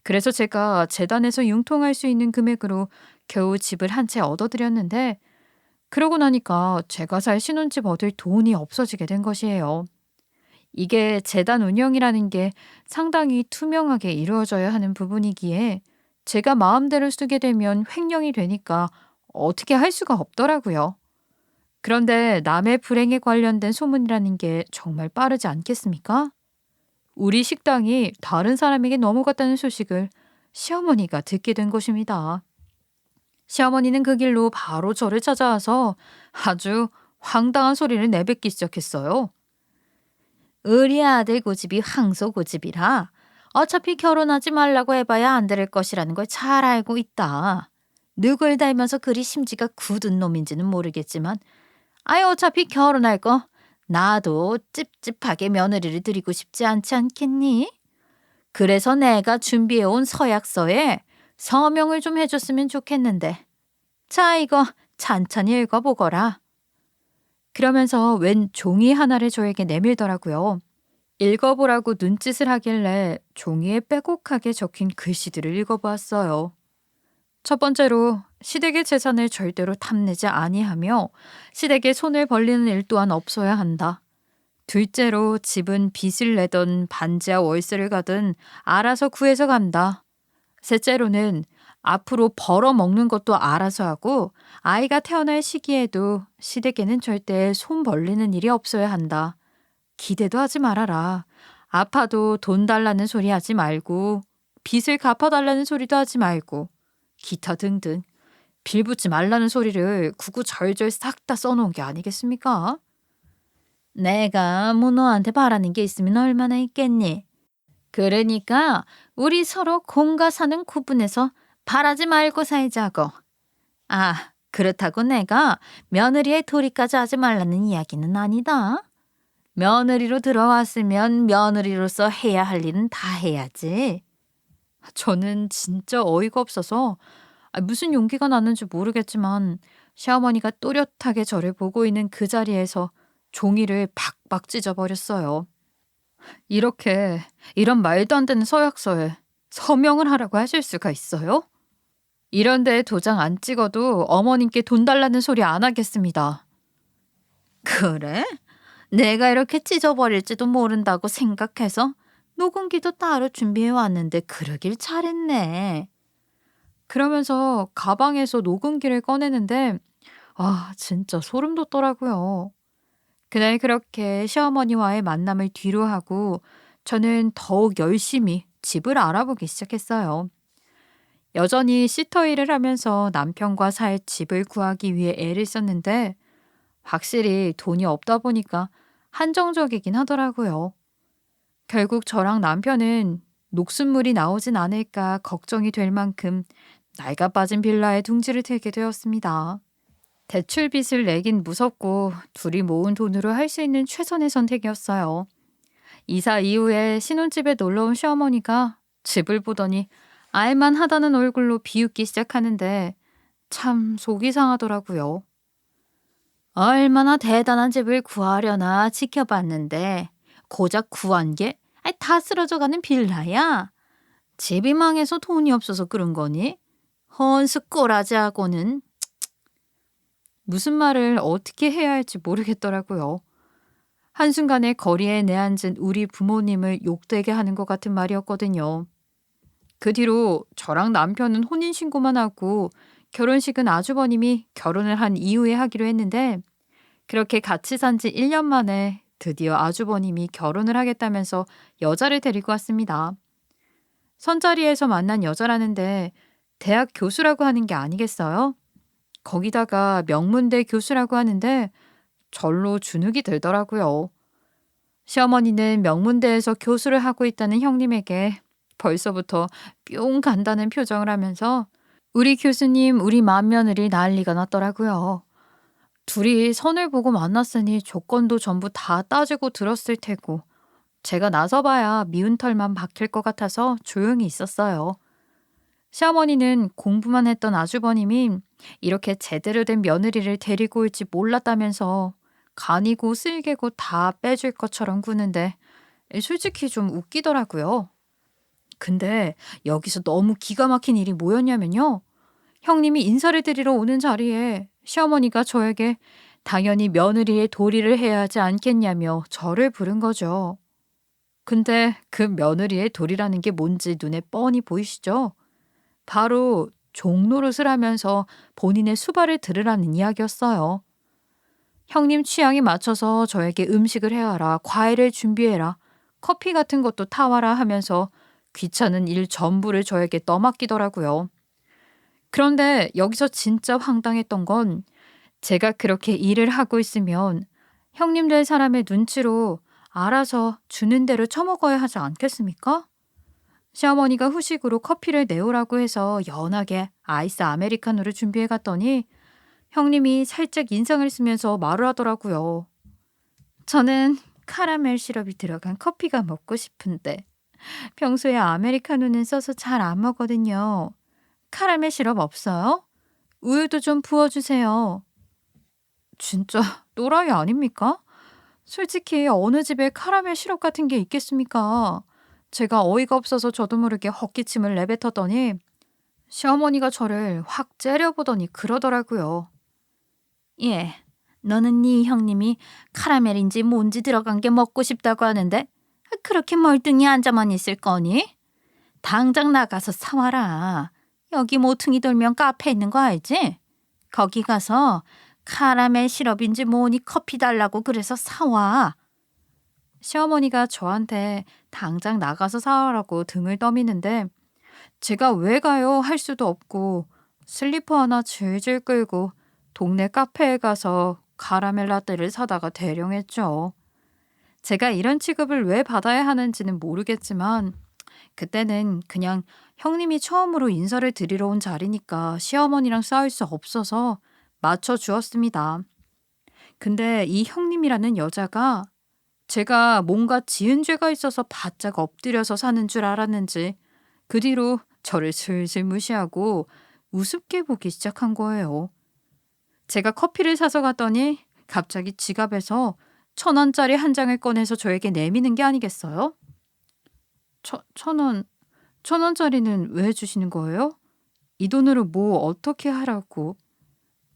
그래서 제가 재단에서 융통할 수 있는 금액으로 겨우 집을 한 채 얻어드렸는데 그러고 나니까 제가 살 신혼집 얻을 돈이 없어지게 된 것이에요. 이게 재단 운영이라는 게 상당히 투명하게 이루어져야 하는 부분이기에 제가 마음대로 쓰게 되면 횡령이 되니까 어떻게 할 수가 없더라고요. 그런데 남의 불행에 관련된 소문이라는 게 정말 빠르지 않겠습니까? 우리 식당이 다른 사람에게 넘어갔다는 소식을 시어머니가 듣게 된 것입니다. 시어머니는 그 길로 바로 저를 찾아와서 아주 황당한 소리를 내뱉기 시작했어요. 우리 아들 고집이 황소 고집이라 어차피 결혼하지 말라고 해봐야 안 될 것이라는 걸 잘 알고 있다. 누굴 닮아서 그리 심지가 굳은 놈인지는 모르겠지만 어차피 결혼할 거 나도 찝찝하게 며느리를 드리고 싶지 않지 않겠니? 그래서 내가 준비해온 서약서에 서명을 좀 해줬으면 좋겠는데. 자, 이거 찬찬히 읽어보거라. 그러면서 웬 종이 하나를 저에게 내밀더라고요. 읽어보라고 눈짓을 하길래 종이에 빼곡하게 적힌 글씨들을 읽어보았어요. 첫 번째로 시댁의 재산을 절대로 탐내지 아니하며 시댁에 손을 벌리는 일 또한 없어야 한다. 둘째로 집은 빚을 내던 반지하 월세를 가든 알아서 구해서 간다. 셋째로는 앞으로 벌어먹는 것도 알아서 하고 아이가 태어날 시기에도 시댁에는 절대 손 벌리는 일이 없어야 한다. 기대도 하지 말아라. 아파도 돈 달라는 소리 하지 말고 빚을 갚아달라는 소리도 하지 말고 기타 등등 빌붙지 말라는 소리를 구구절절 싹 다 써놓은 게 아니겠습니까? 내가 뭐 너한테 바라는 게 있으면 얼마나 있겠니? 그러니까 우리 서로 공과 사는 구분해서 바라지 말고 살자고. 아, 그렇다고 내가 며느리의 도리까지 하지 말라는 이야기는 아니다. 며느리로 들어왔으면 며느리로서 해야 할 일은 다 해야지. 저는 진짜 어이가 없어서 무슨 용기가 났는지 모르겠지만 시어머니가 또렷하게 저를 보고 있는 그 자리에서 종이를 박박 찢어버렸어요. 이런 말도 안 되는 서약서에 서명을 하라고 하실 수가 있어요? 이런 데에 도장 안 찍어도 어머님께 돈 달라는 소리 안 하겠습니다. 그래? 내가 이렇게 찢어버릴지도 모른다고 생각해서 녹음기도 따로 준비해 왔는데 그러길 잘했네. 그러면서 가방에서 녹음기를 꺼내는데 진짜 소름 돋더라고요. 그날 그렇게 시어머니와의 만남을 뒤로 하고 저는 더욱 열심히 집을 알아보기 시작했어요. 여전히 시터 일을 하면서 남편과 살 집을 구하기 위해 애를 썼는데 확실히 돈이 없다 보니까 한정적이긴 하더라고요. 결국 저랑 남편은 녹슨물이 나오진 않을까 걱정이 될 만큼 낡아 빠진 빌라에 둥지를 틀게 되었습니다. 대출 빚을 내긴 무섭고 둘이 모은 돈으로 할 수 있는 최선의 선택이었어요. 이사 이후에 신혼집에 놀러온 시어머니가 집을 보더니 알만하다는 얼굴로 비웃기 시작하는데 참 속이 상하더라고요. 얼마나 대단한 집을 구하려나 지켜봤는데 고작 구한 게 다 쓰러져가는 빌라야. 집이 망해서 돈이 없어서 그런 거니? 헌수 꼬라지하고는. 무슨 말을 어떻게 해야 할지 모르겠더라고요. 한순간에 거리에 내앉은 우리 부모님을 욕되게 하는 것 같은 말이었거든요. 그 뒤로 저랑 남편은 혼인신고만 하고 결혼식은 아주버님이 결혼을 한 이후에 하기로 했는데 그렇게 같이 산 지 1년 만에 드디어 아주버님이 결혼을 하겠다면서 여자를 데리고 왔습니다. 선자리에서 만난 여자라는데 대학 교수라고 하는 게 아니겠어요? 거기다가 명문대 교수라고 하는데 절로 주눅이 들더라고요. 시어머니는 명문대에서 교수를 하고 있다는 형님에게 벌써부터 뿅 간다는 표정을 하면서 우리 교수님, 우리 맏며느리 난리가 났더라고요. 둘이 선을 보고 만났으니 조건도 전부 다 따지고 들었을 테고 제가 나서봐야 미운 털만 박힐 것 같아서 조용히 있었어요. 시어머니는 공부만 했던 아주버님이 이렇게 제대로 된 며느리를 데리고 올지 몰랐다면서 간이고 쓸개고 다 빼줄 것처럼 구는데 솔직히 좀 웃기더라고요. 근데 여기서 너무 기가 막힌 일이 뭐였냐면요. 형님이 인사를 드리러 오는 자리에 시어머니가 저에게 당연히 며느리의 도리를 해야 하지 않겠냐며 저를 부른 거죠. 근데 그 며느리의 도리라는 게 뭔지 눈에 뻔히 보이시죠? 바로 종노릇을 하면서 본인의 수발을 들으라는 이야기였어요. 형님 취향에 맞춰서 저에게 음식을 해와라, 과일을 준비해라, 커피 같은 것도 타와라 하면서 귀찮은 일 전부를 저에게 떠맡기더라고요. 그런데 여기서 진짜 황당했던 건 제가 그렇게 일을 하고 있으면 형님 될 사람의 눈치로 알아서 주는 대로 처먹어야 하지 않겠습니까? 시어머니가 후식으로 커피를 내오라고 해서 연하게 아이스 아메리카노를 준비해 갔더니 형님이 살짝 인상을 쓰면서 말을 하더라고요. 저는 카라멜 시럽이 들어간 커피가 먹고 싶은데 평소에 아메리카노는 써서 잘 안 먹거든요. 카라멜 시럽 없어요? 우유도 좀 부어주세요. 진짜 또라이 아닙니까? 솔직히 어느 집에 카라멜 시럽 같은 게 있겠습니까? 제가 어이가 없어서 저도 모르게 헛기침을 내뱉었더니 시어머니가 저를 확 째려보더니 그러더라고요. 예, 너는 네 형님이 카라멜인지 뭔지 들어간 게 먹고 싶다고 하는데 그렇게 멀뚱히 앉아만 있을 거니? 당장 나가서 사와라. 여기 모퉁이 돌면 카페 있는 거 알지? 거기 가서 카라멜 시럽인지 뭐니 커피 달라고 그래서 사와. 시어머니가 저한테 당장 나가서 사오라고 등을 떠미는데 제가 왜 가요 할 수도 없고 슬리퍼 하나 질질 끌고 동네 카페에 가서 카라멜 라떼를 사다가 대령했죠. 제가 이런 취급을 왜 받아야 하는지는 모르겠지만 그때는 그냥 형님이 처음으로 인사를 드리러 온 자리니까 시어머니랑 싸울 수 없어서 맞춰 주었습니다. 근데 이 형님이라는 여자가 제가 뭔가 지은 죄가 있어서 바짝 엎드려서 사는 줄 알았는지 그 뒤로 저를 슬슬 무시하고 우습게 보기 시작한 거예요. 제가 커피를 사서 갔더니 갑자기 지갑에서 1,000원짜리 한 장을 꺼내서 저에게 내미는 게 아니겠어요? 1,000원, 1,000원짜리는 왜 주시는 거예요? 이 돈으로 뭐 어떻게 하라고?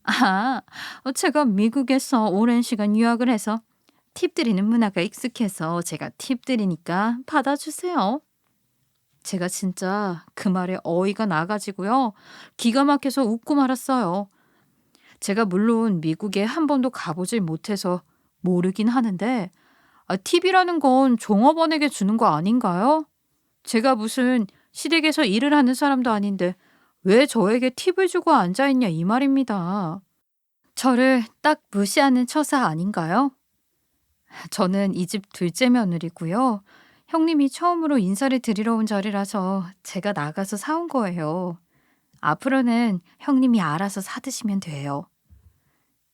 아, 제가 미국에서 오랜 시간 유학을 해서 팁 드리는 문화가 익숙해서 제가 팁 드리니까 받아주세요. 제가 진짜 그 말에 어이가 나가지고요. 기가 막혀서 웃고 말았어요. 제가 물론 미국에 한 번도 가보질 못해서 모르긴 하는데 팁이라는 건 종업원에게 주는 거 아닌가요? 제가 무슨 시댁에서 일을 하는 사람도 아닌데 왜 저에게 팁을 주고 앉아있냐 이 말입니다. 저를 딱 무시하는 처사 아닌가요? 저는 이 집 둘째 며느리고요. 형님이 처음으로 인사를 드리러 온 자리라서 제가 나가서 사온 거예요. 앞으로는 형님이 알아서 사드시면 돼요.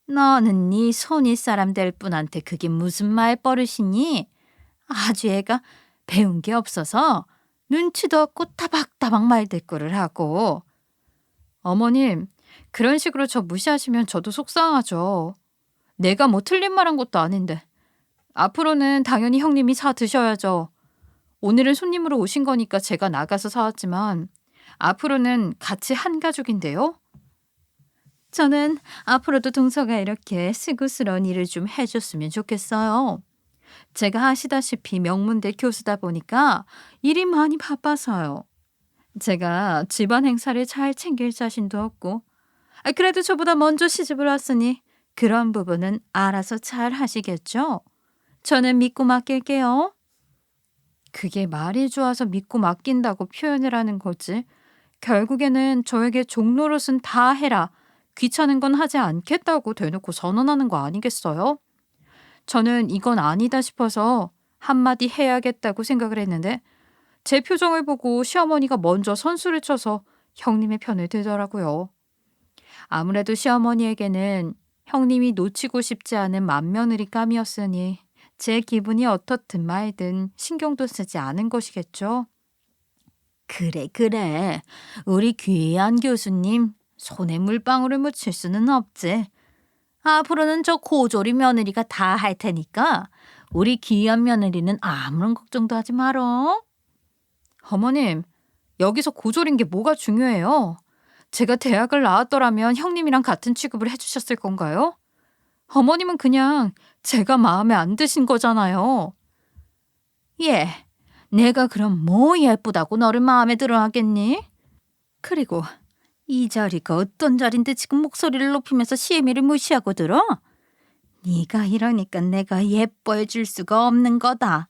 너는 네 손윗 사람 될 분한테 그게 무슨 말버릇이니? 아주 애가 배운 게 없어서 눈치도 없고 타박타박 말대꾸를 하고. 어머님, 그런 식으로 저 무시하시면 저도 속상하죠. 내가 뭐 틀린 말 한 것도 아닌데. 앞으로는 당연히 형님이 사 드셔야죠. 오늘은 손님으로 오신 거니까 제가 나가서 사왔지만 앞으로는 같이 한 가족인데요. 저는 앞으로도 동서가 이렇게 스그스러운 일을 좀 해줬으면 좋겠어요. 제가 아시다시피 명문대 교수다 보니까 일이 많이 바빠서요. 제가 집안 행사를 잘 챙길 자신도 없고 그래도 저보다 먼저 시집을 왔으니 그런 부분은 알아서 잘 하시겠죠? 저는 믿고 맡길게요. 그게 말이 좋아서 믿고 맡긴다고 표현을 하는 거지. 결국에는 저에게 종노릇은 다 해라. 귀찮은 건 하지 않겠다고 대놓고 선언하는 거 아니겠어요? 저는 이건 아니다 싶어서 한마디 해야겠다고 생각을 했는데 제 표정을 보고 시어머니가 먼저 선수를 쳐서 형님의 편을 들더라고요. 아무래도 시어머니에게는 형님이 놓치고 싶지 않은 맏며느리감이었으니 제 기분이 어떻든 말든 신경도 쓰지 않은 것이겠죠. 그래, 그래. 우리 귀한 교수님 손에 물방울을 묻힐 수는 없지. 앞으로는 저 고조리 며느리가 다 할 테니까 우리 귀한 며느리는 아무런 걱정도 하지 말어. 어머님, 여기서 고졸인 게 뭐가 중요해요? 제가 대학을 나왔더라면 형님이랑 같은 취급을 해주셨을 건가요? 어머님은 그냥 제가 마음에 안 드신 거잖아요. 예, 내가 그럼 뭐 예쁘다고 너를 마음에 들어 하겠니? 그리고 이 자리가 어떤 자리인데 지금 목소리를 높이면서 시애미를 무시하고 들어? 네가 이러니까 내가 예뻐해 줄 수가 없는 거다.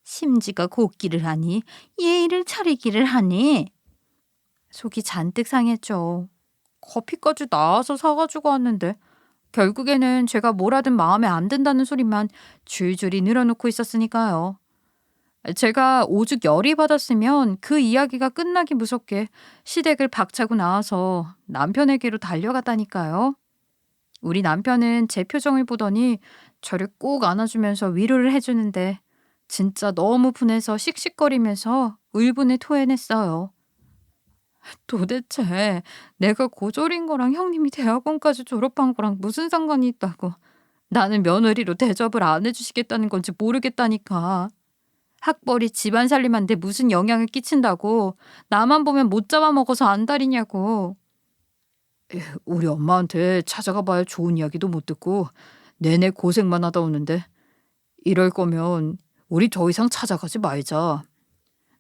심지가 곱기를 하니 예의를 차리기를 하니. 속이 잔뜩 상했죠. 커피까지 나와서 사가지고 왔는데 결국에는 제가 뭐라든 마음에 안 든다는 소리만 줄줄이 늘어놓고 있었으니까요. 제가 오죽 열이 받았으면 그 이야기가 끝나기 무섭게 시댁을 박차고 나와서 남편에게로 달려갔다니까요. 우리 남편은 제 표정을 보더니 저를 꼭 안아주면서 위로를 해주는데 진짜 너무 분해서 씩씩거리면서 울분을 토해냈어요. 도대체 내가 고졸인 거랑 형님이 대학원까지 졸업한 거랑 무슨 상관이 있다고. 나는 며느리로 대접을 안 해주시겠다는 건지 모르겠다니까. 학벌이 집안 살림한데 무슨 영향을 끼친다고. 나만 보면 못 잡아먹어서 안달이냐고. 우리 엄마한테 찾아가 봐야 좋은 이야기도 못 듣고 내내 고생만 하다 오는데 이럴 거면 우리 더 이상 찾아가지 말자.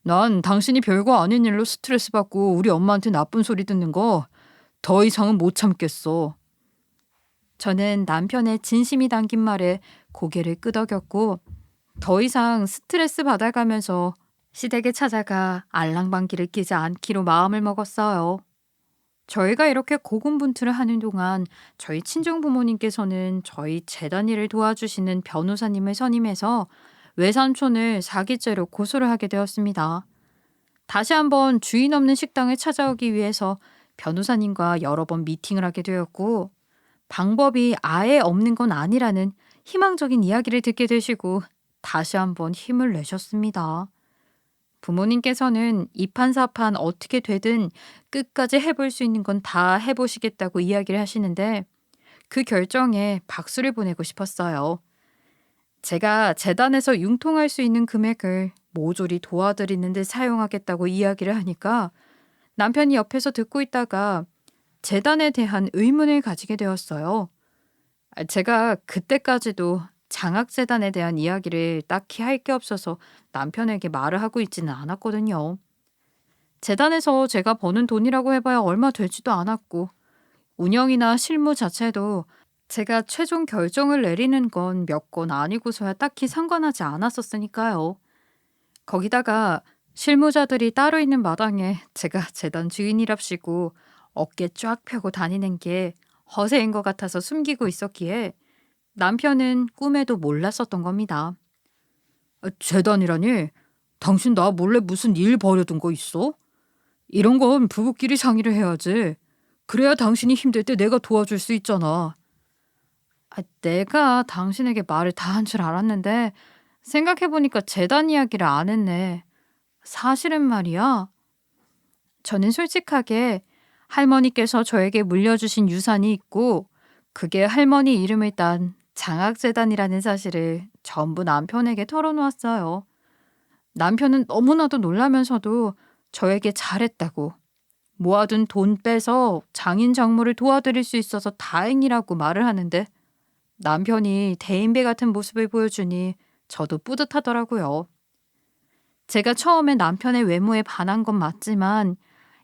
난 당신이 별거 아닌 일로 스트레스 받고 우리 엄마한테 나쁜 소리 듣는 거 더 이상은 못 참겠어. 저는 남편의 진심이 담긴 말에 고개를 끄덕였고 더 이상 스트레스 받아가면서 시댁에 찾아가 알랑방귀를 끼지 않기로 마음을 먹었어요. 저희가 이렇게 고군분투를 하는 동안 저희 친정 부모님께서는 저희 재단 일을 도와주시는 변호사님을 선임해서 외삼촌을 사기죄로 고소를 하게 되었습니다. 다시 한번 주인 없는 식당을 찾아오기 위해서 변호사님과 여러 번 미팅을 하게 되었고, 방법이 아예 없는 건 아니라는 희망적인 이야기를 듣게 되시고 다시 한번 힘을 내셨습니다. 부모님께서는 이판사판 어떻게 되든 끝까지 해볼 수 있는 건 다 해보시겠다고 이야기를 하시는데, 그 결정에 박수를 보내고 싶었어요. 제가 재단에서 융통할 수 있는 금액을 모조리 도와드리는 데 사용하겠다고 이야기를 하니까 남편이 옆에서 듣고 있다가 재단에 대한 의문을 가지게 되었어요. 제가 그때까지도 장학재단에 대한 이야기를 딱히 할 게 없어서 남편에게 말을 하고 있지는 않았거든요. 재단에서 제가 버는 돈이라고 해봐야 얼마 되지도 않았고, 운영이나 실무 자체도 제가 최종 결정을 내리는 건 몇 건 아니고서야 딱히 상관하지 않았었으니까요. 거기다가 실무자들이 따로 있는 마당에 제가 재단 주인이랍시고 어깨 쫙 펴고 다니는 게 허세인 것 같아서 숨기고 있었기에 남편은 꿈에도 몰랐었던 겁니다. 재단이라니? 당신 나 몰래 무슨 일 벌여둔 거 있어? 이런 건 부부끼리 상의를 해야지. 그래야 당신이 힘들 때 내가 도와줄 수 있잖아. 내가 당신에게 말을 다 한 줄 알았는데 생각해보니까 재단 이야기를 안 했네. 사실은 말이야. 저는 솔직하게 할머니께서 저에게 물려주신 유산이 있고 그게 할머니 이름을 딴 장학재단이라는 사실을 전부 남편에게 털어놓았어요. 남편은 너무나도 놀라면서도 저에게 잘했다고, 모아둔 돈 빼서 장인 장모를 도와드릴 수 있어서 다행이라고 말을 하는데, 남편이 대인배 같은 모습을 보여주니 저도 뿌듯하더라고요. 제가 처음에 남편의 외모에 반한 건 맞지만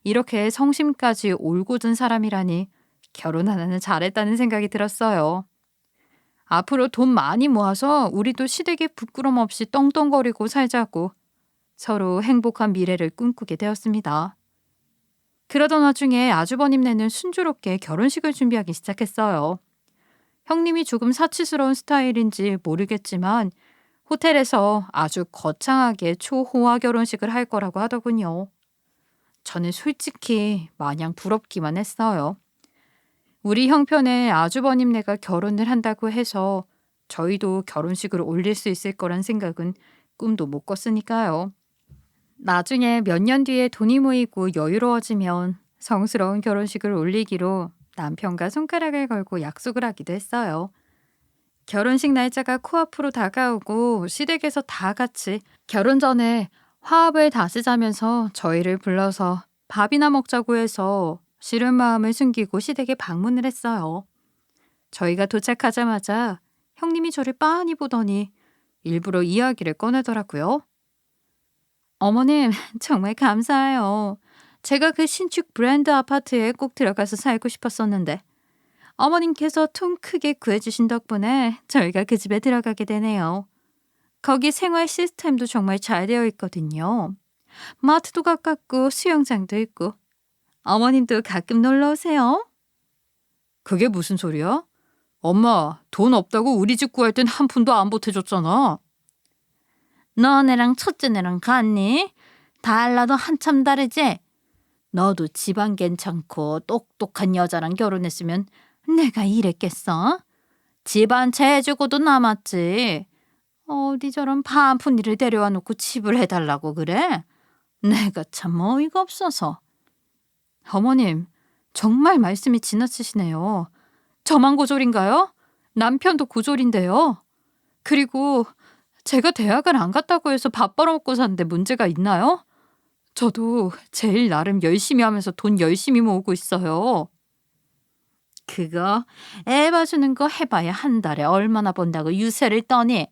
이렇게 성심까지 올곧은 사람이라니 결혼 하나는 잘했다는 생각이 들었어요. 앞으로 돈 많이 모아서 우리도 시댁에 부끄럼 없이 떵떵거리고 살자고 서로 행복한 미래를 꿈꾸게 되었습니다. 그러던 와중에 아주버님네는 순조롭게 결혼식을 준비하기 시작했어요. 형님이 조금 사치스러운 스타일인지 모르겠지만 호텔에서 아주 거창하게 초호화 결혼식을 할 거라고 하더군요. 저는 솔직히 마냥 부럽기만 했어요. 우리 형편에 아주버님네가 결혼을 한다고 해서 저희도 결혼식을 올릴 수 있을 거란 생각은 꿈도 못 꿨으니까요. 나중에 몇 년 뒤에 돈이 모이고 여유로워지면 성스러운 결혼식을 올리기로 남편과 손가락을 걸고 약속을 하기도 했어요. 결혼식 날짜가 코앞으로 다가오고 시댁에서 다 같이 결혼 전에 화합을 다시자면서 저희를 불러서 밥이나 먹자고 해서 싫은 마음을 숨기고 시댁에 방문을 했어요. 저희가 도착하자마자 형님이 저를 빤히 보더니 일부러 이야기를 꺼내더라고요. 어머님, 정말 감사해요. 제가 그 신축 브랜드 아파트에 꼭 들어가서 살고 싶었었는데 어머님께서 통 크게 구해주신 덕분에 저희가 그 집에 들어가게 되네요. 거기 생활 시스템도 정말 잘 되어 있거든요. 마트도 가깝고 수영장도 있고. 어머님도 가끔 놀러 오세요. 그게 무슨 소리야? 엄마, 돈 없다고 우리 집 구할 땐 한 푼도 안 보태줬잖아. 너네랑 첫째네랑 같니? 달라도 한참 다르지? 너도 집안 괜찮고 똑똑한 여자랑 결혼했으면 내가 이랬겠어? 집안 재주고도 남았지. 어디 저런 반푼이를 데려와 놓고 집을 해달라고 그래? 내가 참 어이가 없어서. 어머님, 정말 말씀이 지나치시네요. 저만 고졸인가요? 남편도 고졸인데요. 그리고 제가 대학을 안 갔다고 해서 밥 벌어먹고 사는데 문제가 있나요? 저도 제일 나름 열심히 하면서 돈 열심히 모으고 있어요. 그거 애 봐주는 거 해봐야 한 달에 얼마나 번다고 유세를 떠니?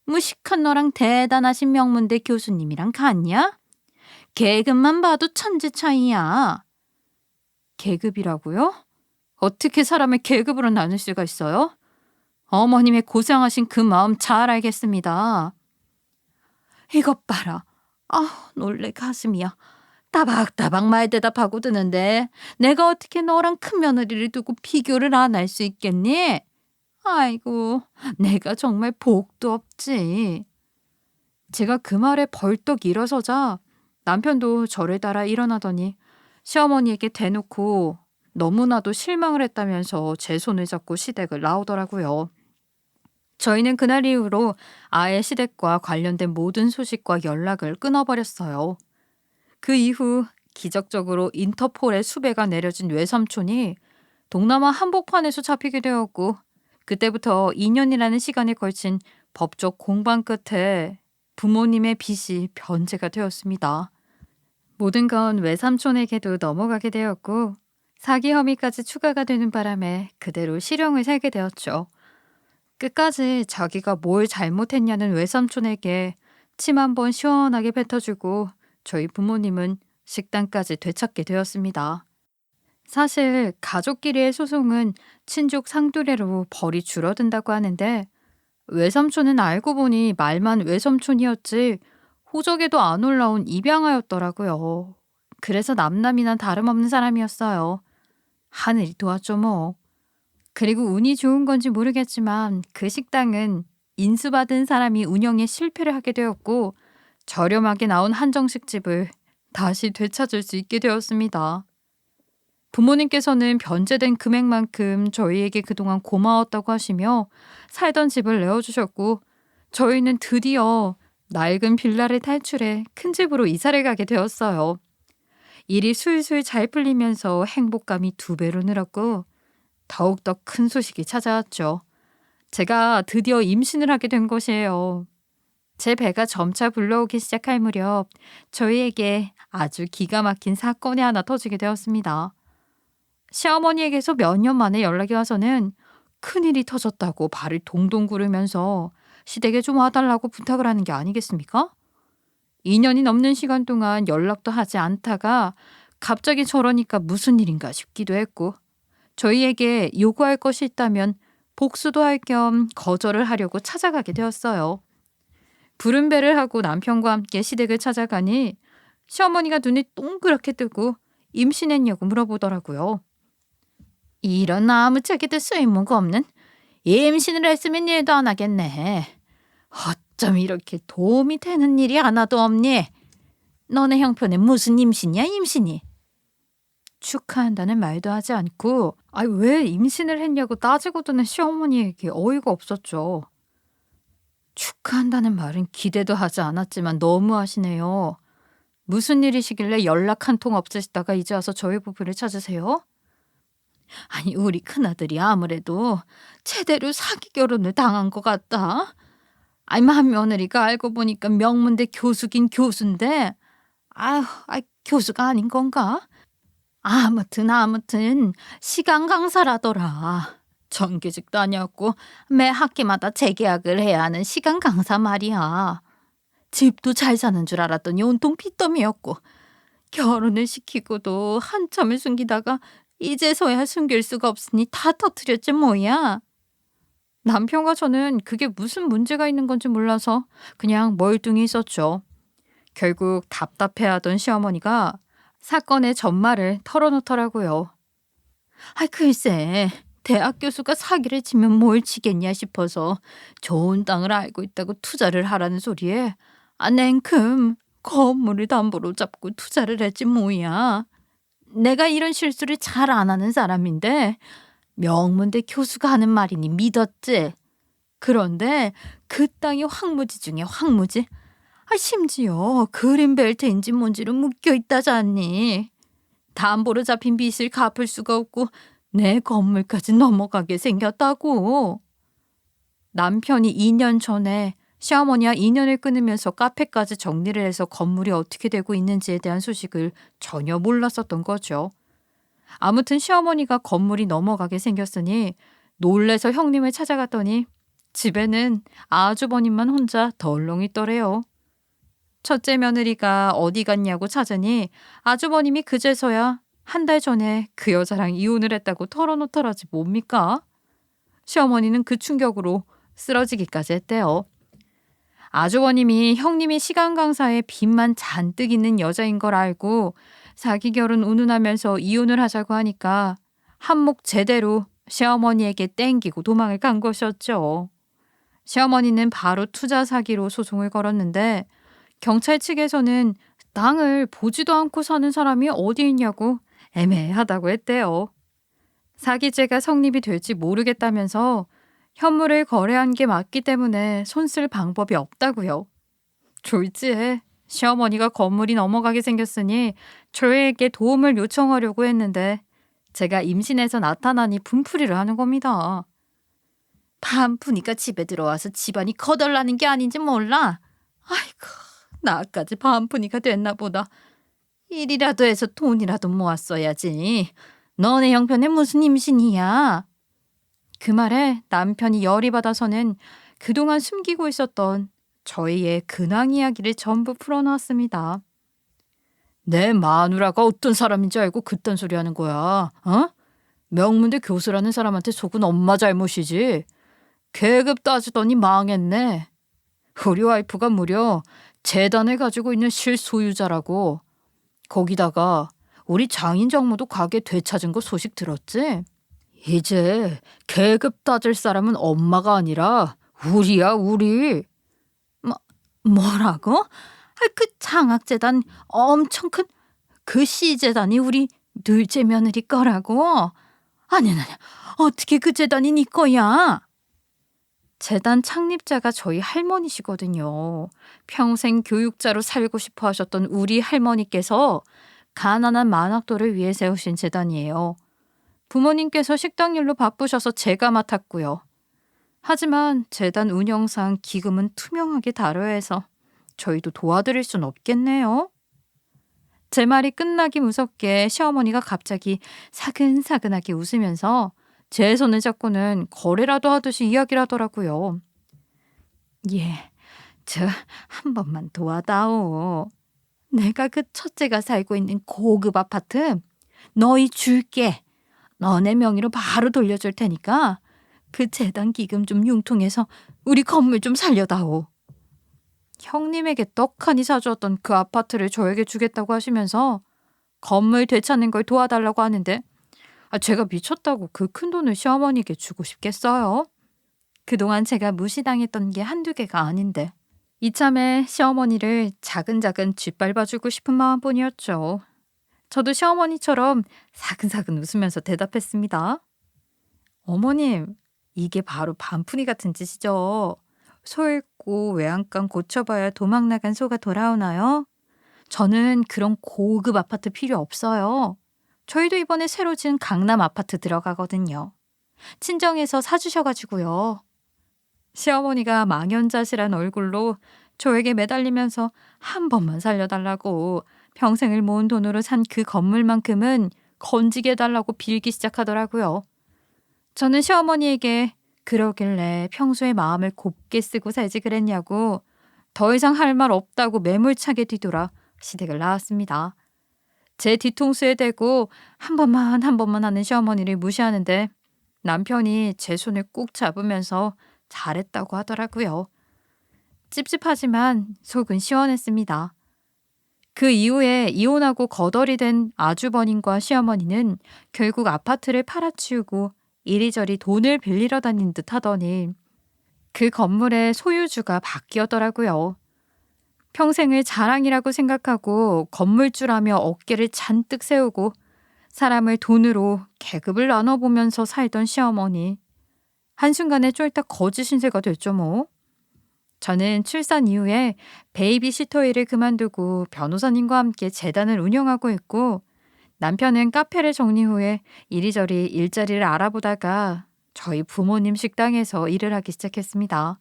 무식한 너랑 대단하신 명문대 교수님이랑 같냐? 계급만 봐도 천지 차이야. 계급이라고요? 어떻게 사람을 계급으로 나눌 수가 있어요? 어머님의 고생하신 그 마음 잘 알겠습니다. 이것 봐라. 아, 놀래 가슴이야. 따박따박 말 대답하고 드는데 내가 어떻게 너랑 큰 며느리를 두고 비교를 안 할 수 있겠니? 아이고, 내가 정말 복도 없지. 제가 그 말에 벌떡 일어서자 남편도 저를 따라 일어나더니 시어머니에게 대놓고 너무나도 실망을 했다면서 제 손을 잡고 시댁을 나오더라고요. 저희는 그날 이후로 아예 시댁과 관련된 모든 소식과 연락을 끊어버렸어요. 그 이후 기적적으로 인터폴의 수배가 내려진 외삼촌이 동남아 한복판에서 잡히게 되었고, 그때부터 2년이라는 시간에 걸친 법적 공방 끝에 부모님의 빚이 변제가 되었습니다. 모든 건 외삼촌에게도 넘어가게 되었고, 사기 혐의까지 추가가 되는 바람에 그대로 실형을 살게 되었죠. 끝까지 자기가 뭘 잘못했냐는 외삼촌에게 침 한 번 시원하게 뱉어주고 저희 부모님은 식당까지 되찾게 되었습니다. 사실 가족끼리의 소송은 친족 상두례로 벌이 줄어든다고 하는데, 외삼촌은 알고 보니 말만 외삼촌이었지 호적에도 안 올라온 입양아였더라고요. 그래서 남남이나 다름없는 사람이었어요. 하늘이 도왔죠 뭐. 그리고 운이 좋은 건지 모르겠지만 그 식당은 인수받은 사람이 운영에 실패를 하게 되었고, 저렴하게 나온 한정식집을 다시 되찾을 수 있게 되었습니다. 부모님께서는 변제된 금액만큼 저희에게 그동안 고마웠다고 하시며 살던 집을 내어주셨고, 저희는 드디어 낡은 빌라를 탈출해 큰 집으로 이사를 가게 되었어요. 일이 술술 잘 풀리면서 행복감이 2배로 늘었고, 더욱더 큰 소식이 찾아왔죠. 제가 드디어 임신을 하게 된 것이에요. 제 배가 점차 불러오기 시작할 무렵 저희에게 아주 기가 막힌 사건이 하나 터지게 되었습니다. 시어머니에게서 몇 년 만에 연락이 와서는 큰일이 터졌다고 발을 동동 구르면서 시댁에 좀 와달라고 부탁을 하는 게 아니겠습니까? 2년이 넘는 시간 동안 연락도 하지 않다가 갑자기 저러니까 무슨 일인가 싶기도 했고, 저희에게 요구할 것이 있다면 복수도 할 겸 거절을 하려고 찾아가게 되었어요. 부른 배를 하고 남편과 함께 시댁을 찾아가니 시어머니가 눈이 동그랗게 뜨고 임신했냐고 물어보더라고요. 이런 아무짝에도 쓸모가 없는, 임신을 했으면 일도 안 하겠네. 어쩜 이렇게 도움이 되는 일이 하나도 없니? 너네 형편에 무슨 임신이야 임신이? 축하한다는 말도 하지 않고 왜 임신을 했냐고 따지고 드는 시어머니에게 어이가 없었죠. 축하한다는 말은 기대도 하지 않았지만 너무하시네요. 무슨 일이시길래 연락 한 통 없으시다가 이제 와서 저희 부부를 찾으세요? 아니, 우리 큰아들이 아무래도 제대로 사기 결혼을 당한 것 같다. 맏며느리가 알고 보니까 명문대 교수긴 교수인데 교수가 아닌 건가? 아무튼 시간 강사라더라. 정규직도 아니었고 매 학기마다 재계약을 해야 하는 시간 강사 말이야. 집도 잘 사는 줄 알았더니 온통 빚더미였고, 결혼을 시키고도 한참을 숨기다가 이제서야 숨길 수가 없으니 다 터뜨렸지 뭐야. 남편과 저는 그게 무슨 문제가 있는 건지 몰라서 그냥 멀뚱히 있었죠. 결국 답답해하던 시어머니가 사건의 전말을 털어놓더라고요. 글쎄, 대학 교수가 사기를 치면 뭘 치겠냐 싶어서 좋은 땅을 알고 있다고 투자를 하라는 소리에 냉큼 건물을 담보로 잡고 투자를 했지 뭐야. 내가 이런 실수를 잘 안 하는 사람인데 명문대 교수가 하는 말이니 믿었지. 그런데 그 땅이 황무지 중에 황무지. 심지어 그린벨트인지 뭔지로 묶여 있다잖니. 담보로 잡힌 빚을 갚을 수가 없고 내 건물까지 넘어가게 생겼다고. 남편이 2년 전에 시어머니와 인연을 끊으면서 카페까지 정리를 해서 건물이 어떻게 되고 있는지에 대한 소식을 전혀 몰랐었던 거죠. 아무튼 시어머니가 건물이 넘어가게 생겼으니 놀래서 형님을 찾아갔더니 집에는 아주버님만 혼자 덜렁 있더래요. 첫째 며느리가 어디 갔냐고 찾으니 아주버님이 그제서야 한 달 전에 그 여자랑 이혼을 했다고 털어놓더라지 뭡니까? 시어머니는 그 충격으로 쓰러지기까지 했대요. 아주버님이 형님이 시간 강사에 빚만 잔뜩 있는 여자인 걸 알고 사기 결혼 운운하면서 이혼을 하자고 하니까 한몫 제대로 시어머니에게 땡기고 도망을 간 것이었죠. 시어머니는 바로 투자 사기로 소송을 걸었는데 경찰 측에서는 땅을 보지도 않고 사는 사람이 어디 있냐고 애매하다고 했대요. 사기죄가 성립이 될지 모르겠다면서 현물을 거래한 게 맞기 때문에 손 쓸 방법이 없다고요. 졸지에 시어머니가 건물이 넘어가게 생겼으니 저에게 도움을 요청하려고 했는데 제가 임신해서 나타나니 분풀이를 하는 겁니다. 반푼이가 집에 들어와서 집안이 거덜나는 게 아닌지 몰라. 아이고, 나까지 반푼이가 됐나 보다. 일이라도 해서 돈이라도 모았어야지. 너네 형편에 무슨 임신이야? 그 말에 남편이 열이 받아서는 그동안 숨기고 있었던 저희의 근황 이야기를 전부 풀어놓았습니다. 내 마누라가 어떤 사람인 줄 알고 그딴 소리 하는 거야. 어? 명문대 교수라는 사람한테 속은 엄마 잘못이지. 계급 따지더니 망했네. 우리 와이프가 무려 재단을 가지고 있는 실소유자라고. 거기다가 우리 장인 정모도 가게 되찾은 거 소식 들었지? 이제 계급 따질 사람은 엄마가 아니라 우리야, 우리. 뭐라고? 그 장학재단 엄청 큰 그 씨재단이 우리 둘째 며느리 거라고? 아니, 어떻게 그 재단이 네 거야? 재단 창립자가 저희 할머니시거든요. 평생 교육자로 살고 싶어 하셨던 우리 할머니께서 가난한 만학도를 위해 세우신 재단이에요. 부모님께서 식당 일로 바쁘셔서 제가 맡았고요. 하지만 재단 운영상 기금은 투명하게 다뤄야 해서 저희도 도와드릴 순 없겠네요. 제 말이 끝나기 무섭게 시어머니가 갑자기 사근사근하게 웃으면서 제 손을 잡고는 거래라도 하듯이 이야기를 하더라고요. 예, 저 한 번만 도와다오. 내가 그 첫째가 살고 있는 고급 아파트 너희 줄게. 너네 명의로 바로 돌려줄 테니까 그 재단 기금 좀 융통해서 우리 건물 좀 살려다오. 형님에게 떡하니 사주었던 그 아파트를 저에게 주겠다고 하시면서 건물 되찾는 걸 도와달라고 하는데 제가 미쳤다고 그 큰 돈을 시어머니에게 주고 싶겠어요? 그동안 제가 무시당했던 게 한두 개가 아닌데 이참에 시어머니를 자근자근 짓밟아주고 싶은 마음뿐이었죠. 저도 시어머니처럼 사근사근 웃으면서 대답했습니다. 어머님, 이게 바로 반푼이 같은 짓이죠. 소 잃고 외양간 고쳐봐야 도망 나간 소가 돌아오나요? 저는 그런 고급 아파트 필요 없어요. 저희도 이번에 새로 지은 강남 아파트 들어가거든요. 친정에서 사주셔가지고요. 시어머니가 망연자실한 얼굴로 저에게 매달리면서 한 번만 살려달라고 평생을 모은 돈으로 산 그 건물만큼은 건지게 해달라고 빌기 시작하더라고요. 저는 시어머니에게 그러길래 평소에 마음을 곱게 쓰고 살지 그랬냐고 더 이상 할 말 없다고 매몰차게 뒤돌아 시댁을 나왔습니다. 제 뒤통수에 대고 한 번만 하는 시어머니를 무시하는데 남편이 제 손을 꾹 잡으면서 잘했다고 하더라고요. 찝찝하지만 속은 시원했습니다. 그 이후에 이혼하고 거덜이 된 아주버님과 시어머니는 결국 아파트를 팔아치우고 이리저리 돈을 빌리러 다닌 듯 하더니 그 건물의 소유주가 바뀌었더라고요. 평생을 자랑이라고 생각하고 건물주라며 어깨를 잔뜩 세우고 사람을 돈으로 계급을 나눠보면서 살던 시어머니. 한순간에 쫄딱 거지 신세가 됐죠 뭐. 저는 출산 이후에 베이비시터 일을 그만두고 변호사님과 함께 재단을 운영하고 있고 남편은 카페를 정리 후에 이리저리 일자리를 알아보다가 저희 부모님 식당에서 일을 하기 시작했습니다.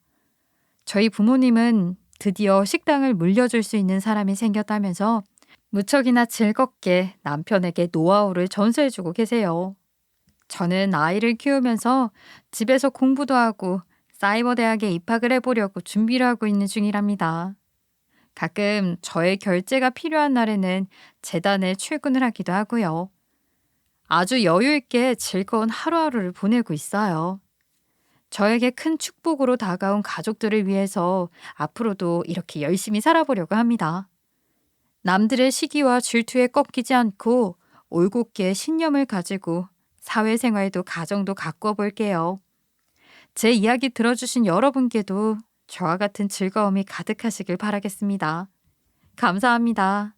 저희 부모님은 드디어 식당을 물려줄 수 있는 사람이 생겼다면서 무척이나 즐겁게 남편에게 노하우를 전수해주고 계세요. 저는 아이를 키우면서 집에서 공부도 하고 사이버 대학에 입학을 해보려고 준비를 하고 있는 중이랍니다. 가끔 저의 결제가 필요한 날에는 재단에 출근을 하기도 하고요. 아주 여유 있게 즐거운 하루하루를 보내고 있어요. 저에게 큰 축복으로 다가온 가족들을 위해서 앞으로도 이렇게 열심히 살아보려고 합니다. 남들의 시기와 질투에 꺾이지 않고 올곧게 신념을 가지고 사회생활도 가정도 가꿔 볼게요. 제 이야기 들어주신 여러분께도 저와 같은 즐거움이 가득하시길 바라겠습니다. 감사합니다.